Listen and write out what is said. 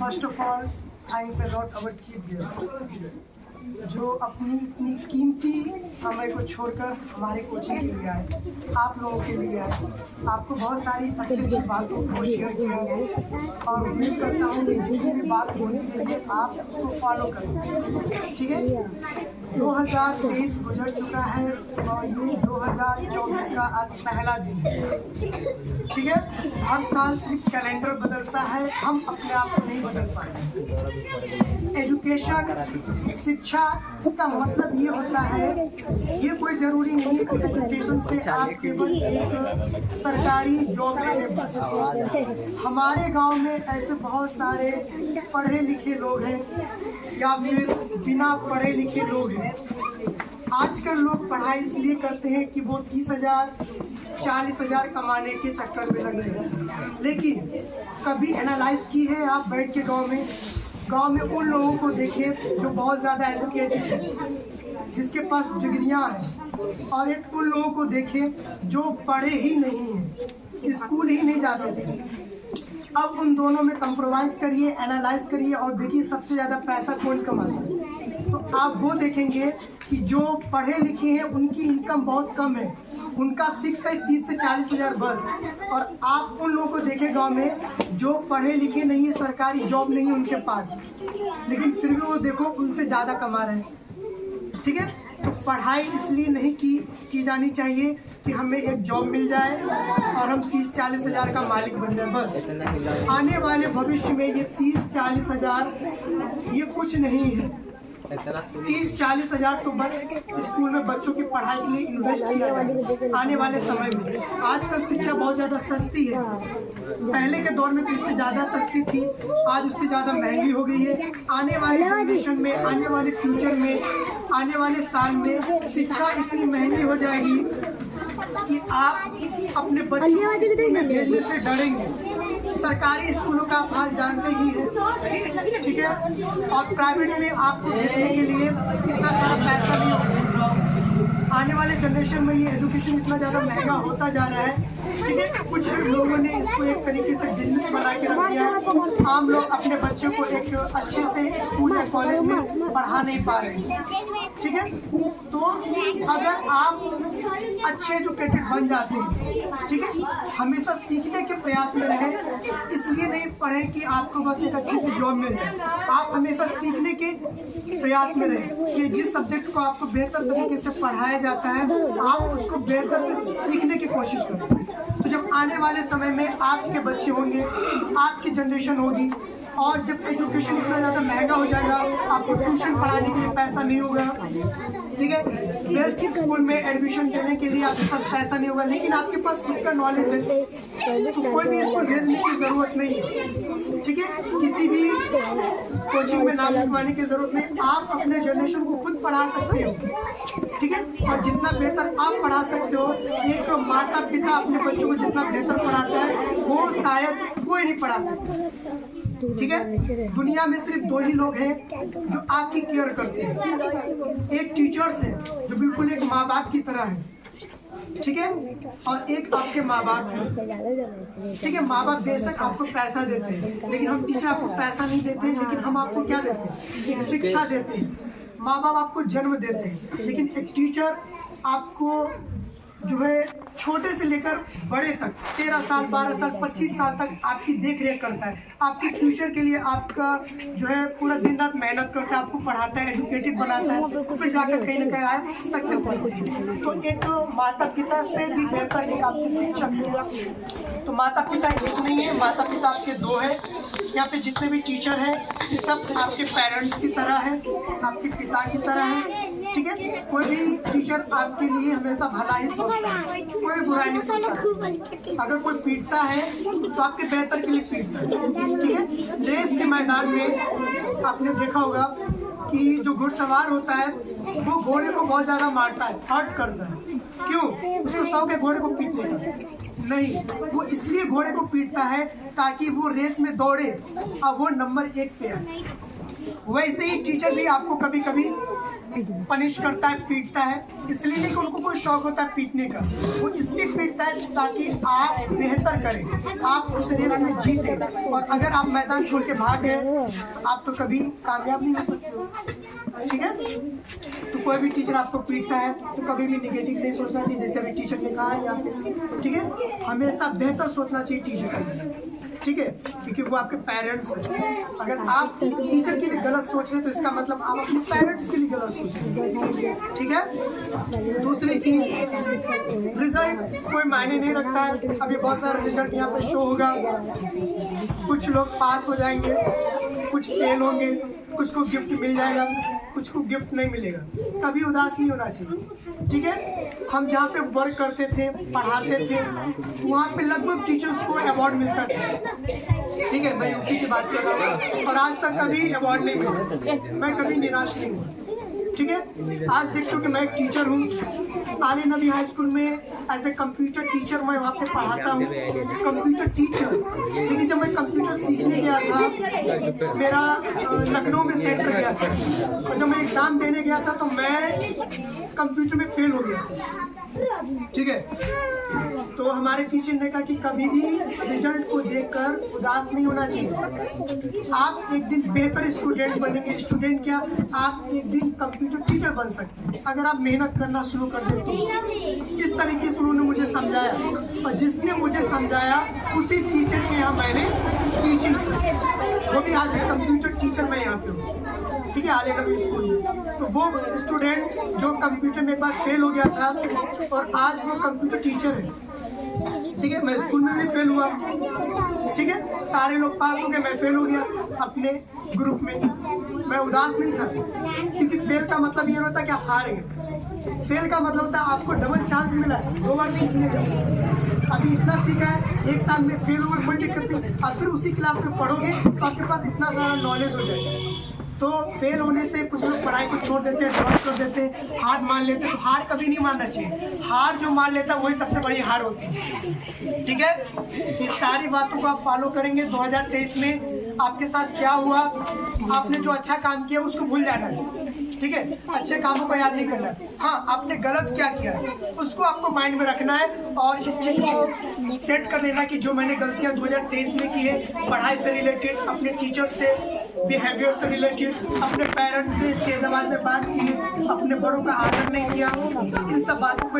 First of all thanks a lot our chief guest जो अपनी इतनी कीमती समय को छोड़कर हमारे कोचिंग के लिए आए, आप लोगों के लिए आए। आपको बहुत सारी अच्छी बातों को शेयर किया और उम्मीद करता हूँ कि जितनी भी बात बोलने के लिए आप उसको फॉलो करें। ठीक है, 2023 गुजर चुका है और ये 2024 का आज पहला दिन है। ठीक है, हर साल सिर्फ कैलेंडर बदलता है, हम अपने आप को नहीं बदल पाए। एजुकेशन, शिक्षा, इसका मतलब ये होता है, ये कोई ज़रूरी नहीं है कि एजुकेशन से आप केवल एक सरकारी जॉब लें। हमारे गांव में ऐसे बहुत सारे पढ़े लिखे लोग हैं या फिर बिना पढ़े लिखे लोग हैं। आजकल लोग पढ़ाई इसलिए करते हैं कि वो 30,000 40,000 कमाने के चक्कर में लगे हैं, लेकिन कभी एनालाइज की है आप बैठ के गांव में उन लोगों को देखिए जो बहुत ज़्यादा एजुकेटेड हैं, जिसके पास डिग्रियां हैं, और एक उन लोगों को देखिए जो पढ़े ही नहीं हैं, स्कूल ही नहीं जाते थे। अब उन दोनों में कंप्रोमाइज़ करिए, एनालाइज करिए और देखिए सबसे ज़्यादा पैसा कौन कमाता है। तो आप वो देखेंगे कि जो पढ़े लिखे हैं उनकी इनकम बहुत कम है, उनका फिक्स है 30 से 40 हज़ार बस। और आप उन लोगों को देखें गांव में जो पढ़े लिखे नहीं है, सरकारी जॉब नहीं है उनके पास, लेकिन फिर भी वो देखो उनसे ज़्यादा कमा रहे हैं। ठीक है, तो पढ़ाई इसलिए नहीं की जानी चाहिए कि हमें एक जॉब मिल जाए और हम 30-40 हज़ार का मालिक बन जाए बस। आने वाले भविष्य में ये 30-40 हज़ार ये कुछ नहीं है। 30-40 हज़ार तो बस स्कूल में बच्चों की पढ़ाई के लिए इन्वेस्ट किया जाए आने वाले समय में। आजकल शिक्षा बहुत ज़्यादा सस्ती है, पहले के दौर में तो इससे ज़्यादा सस्ती थी, आज उससे ज़्यादा महंगी हो गई है। आने वाले जनरेशन में, आने वाले फ्यूचर में, आने वाले साल में शिक्षा इतनी महंगी हो जाएगी कि आप अपने बच्चों को भेजने से डरेंगे। सरकारी स्कूलों का आप हाल जानते ही हैं, ठीक है, और प्राइवेट में आपको भेजने के लिए इतना सारा पैसा नहीं होगा। आने वाले जनरेशन में ये एजुकेशन इतना ज़्यादा महंगा होता जा रहा है, ठीक है। कुछ लोगों ने इसको एक तरीके से बिजनेस बना के रख दिया है। आम लोग अपने बच्चों को एक अच्छे से स्कूल या कॉलेज में पढ़ा नहीं पा रहे हैं, ठीक है। तो अगर आप अच्छे एजुकेटेड बन जाते हैं, ठीक है, हमेशा सीखने के प्रयास में रहें। इसलिए नहीं पढ़ें कि आपको बस एक अच्छी सी जॉब मिल जाए, आप हमेशा सीखने के प्रयास में रहें कि जिस सब्जेक्ट को आपको बेहतर तरीके से पढ़ाया जाता है आप उसको बेहतर से सीखने की कोशिश करें। तो जब आने वाले समय में आपके बच्चे होंगे, आपकी जनरेशन होगी, और जब एजुकेशन इतना ज़्यादा महंगा हो जाएगा, आपको ट्यूशन पढ़ाने के लिए पैसा नहीं होगा, ठीक है, बेस्ट स्कूल में एडमिशन देने के लिए आपके पास पैसा नहीं होगा, लेकिन आपके पास खुद का नॉलेज है, तो कोई भी स्कूल भेजने की ज़रूरत नहीं है, ठीक है, किसी भी कोचिंग में नाम लिखवाने की ज़रूरत नहीं। आप अपने जनरेशन को खुद पढ़ा सकते हो, ठीक है, और जितना बेहतर आप पढ़ा सकते हो, एक माता पिता अपने बच्चों को जितना बेहतर पढ़ाता है वो शायद कोई नहीं पढ़ा सकता, ठीक है। दुनिया में सिर्फ 2 ही लोग हैं जो आपकी केयर करते हैं, एक टीचर्स है जो बिल्कुल एक माँ बाप की तरह है, ठीक है, और एक आपके माँ बाप हैं, ठीक है। माँ बाप बेशक आपको पैसा देते हैं, लेकिन हम टीचर आपको पैसा नहीं देते हैं, लेकिन हम आपको क्या देते हैं, एक शिक्षा देते हैं। माँ बाप आपको जन्म देते हैं, लेकिन एक टीचर आपको जो है छोटे से लेकर बड़े तक 13 साल 12 साल 25 साल तक आपकी देख रेख करता है, आपके फ्यूचर के लिए आपका जो है पूरा दिन रात मेहनत करता है, आपको पढ़ाता है, एजुकेटेड बनाता है, फिर जाकर कहीं ना कहीं सक्सेसफुल होती है। तो एक माता पिता से भी बेहतर एक आपके शिक्षक है। तो माता पिता एक नहीं है, माता पिता आपके 2 है। यहाँ पे जितने भी टीचर हैं ये सब आपके पेरेंट्स की तरह है, आपके पिता की तरह है, ठीक है। कोई भी टीचर आपके लिए हमेशा भला ही सोचता है, कोई बुराई नहीं सोचता। अगर कोई पीटता है तो आपके बेहतर के लिए पीटता है, ठीक है। रेस के मैदान में आपने देखा होगा कि जो घुड़सवार होता है वो घोड़े को बहुत ज़्यादा मारता है, हर्ट करता है। क्यों? उसको शौक है घोड़े को पीटने का? नहीं, वो इसलिए घोड़े को पीटता है ताकि वो रेस में दौड़े और वो नंबर 1 पे आए। वैसे ही टीचर भी आपको कभी कभी पनिश करता है, पीटता है, इसलिए नहीं कि उनको कोई शौक होता है पीटने का, वो इसलिए पीटता है ताकि आप बेहतर करें, आप उस रेस में जीते। और अगर आप मैदान छोड़ के भाग गए तो आप तो कभी कामयाब नहीं हो सकते हो, ठीक है। तो कोई भी टीचर आपको पीटता है तो कभी भी निगेटिव नहीं सोचना चाहिए, जैसे अभी टीचर ने कहा है यहाँ पे, ठीक है। हमेशा बेहतर सोचना चाहिए टीचर के लिए, ठीक है, क्योंकि वो आपके पेरेंट्स हैं। अगर आप टीचर के लिए गलत सोच रहे हैं तो इसका मतलब आप अपने पेरेंट्स के लिए गलत सोच रहे हैं, ठीक है। दूसरी चीज, रिजल्ट कोई मायने नहीं रखता है। अभी बहुत सारे रिजल्ट यहाँ पे शो होगा, कुछ लोग पास हो जाएंगे, कुछ फेल होंगे, कुछ को गिफ्ट मिल जाएगा, कुछ को गिफ्ट नहीं मिलेगा। कभी उदास नहीं होना चाहिए, ठीक है। हम जहाँ पे वर्क करते थे, पढ़ाते थे, वहाँ पे लगभग टीचर्स को अवार्ड मिलता था, ठीक है। मैं यूपी की बात कर रहा हूँ, और आज तक कभी अवार्ड नहीं मिला, मैं कभी निराश नहीं हुआ, ठीक है। आज देखते हो कि मैं एक टीचर हूँ, आली नबी हाई स्कूल में एज ए कंप्यूटर टीचर मैं वहाँ पे पढ़ाता हूँ, कंप्यूटर टीचर। लेकिन जब मैं कंप्यूटर सीखने गया था, मेरा लखनऊ में सेंटर गया था, और जब मैं एग्ज़ाम देने गया था तो मैं कंप्यूटर में फेल हो गया, ठीक है। तो हमारे टीचर ने कहा कि कभी भी रिजल्ट को देखकर उदास नहीं होना चाहिए, आप एक दिन बेहतर स्टूडेंट बनेंगे। स्टूडेंट क्या, आप एक दिन कंप्यूटर टीचर बन सकते हैं अगर आप मेहनत करना शुरू कर देते हो। इस तरीके से उन्होंने मुझे समझाया, और जिसने मुझे समझाया उसी टीचर के यहाँ मैंने टीचिंग की, वो भी आज एक कंप्यूटर टीचर मैं यहाँ पे हूँ, ठीक है, आले नबी स्कूल में। तो वो स्टूडेंट जो कंप्यूटर में एक बार फेल हो गया था और आज वो कंप्यूटर टीचर है, ठीक है। मैं स्कूल में भी फेल हुआ, ठीक है, सारे लोग पास हो गए, मैं फेल हो गया अपने ग्रुप में। मैं उदास नहीं था, क्योंकि फेल का मतलब ये होता है कि आप हार गए। फेल का मतलब होता है आपको डबल चांस मिला है, 2 बार सीखने का। अभी इतना सीखा है, 1 साल में फेल होगा कोई दिक्कत नहीं, और फिर उसी क्लास में पढ़ोगे तो आपके पास इतना सारा नॉलेज हो जाएगा। तो फेल होने से कुछ लोग पढ़ाई को छोड़ देते हैं, ड्रॉप कर देते हैं, हार मान लेते हैं। तो हार कभी नहीं मानना चाहिए, हार जो मान लेता है वही सबसे बड़ी हार होती है, ठीक है। इस सारी बातों को आप फॉलो करेंगे। 2023 में आपके साथ क्या हुआ, आपने जो अच्छा काम किया उसको भूल जाना है, ठीक है, अच्छे कामों को याद नहीं करना है। हाँ, आपने गलत क्या किया है उसको आपको माइंड में रखना है, और इस चीज़ को सेट कर लेना कि जो मैंने गलतियाँ 2023 में की है, पढ़ाई से रिलेटेड, अपने टीचर से, बिहेवियर से रिलेटेड, अपने पेरेंट्स से तेज आवाज में बात की, अपने बड़ों का आदर नहीं किया, इन सब बातों को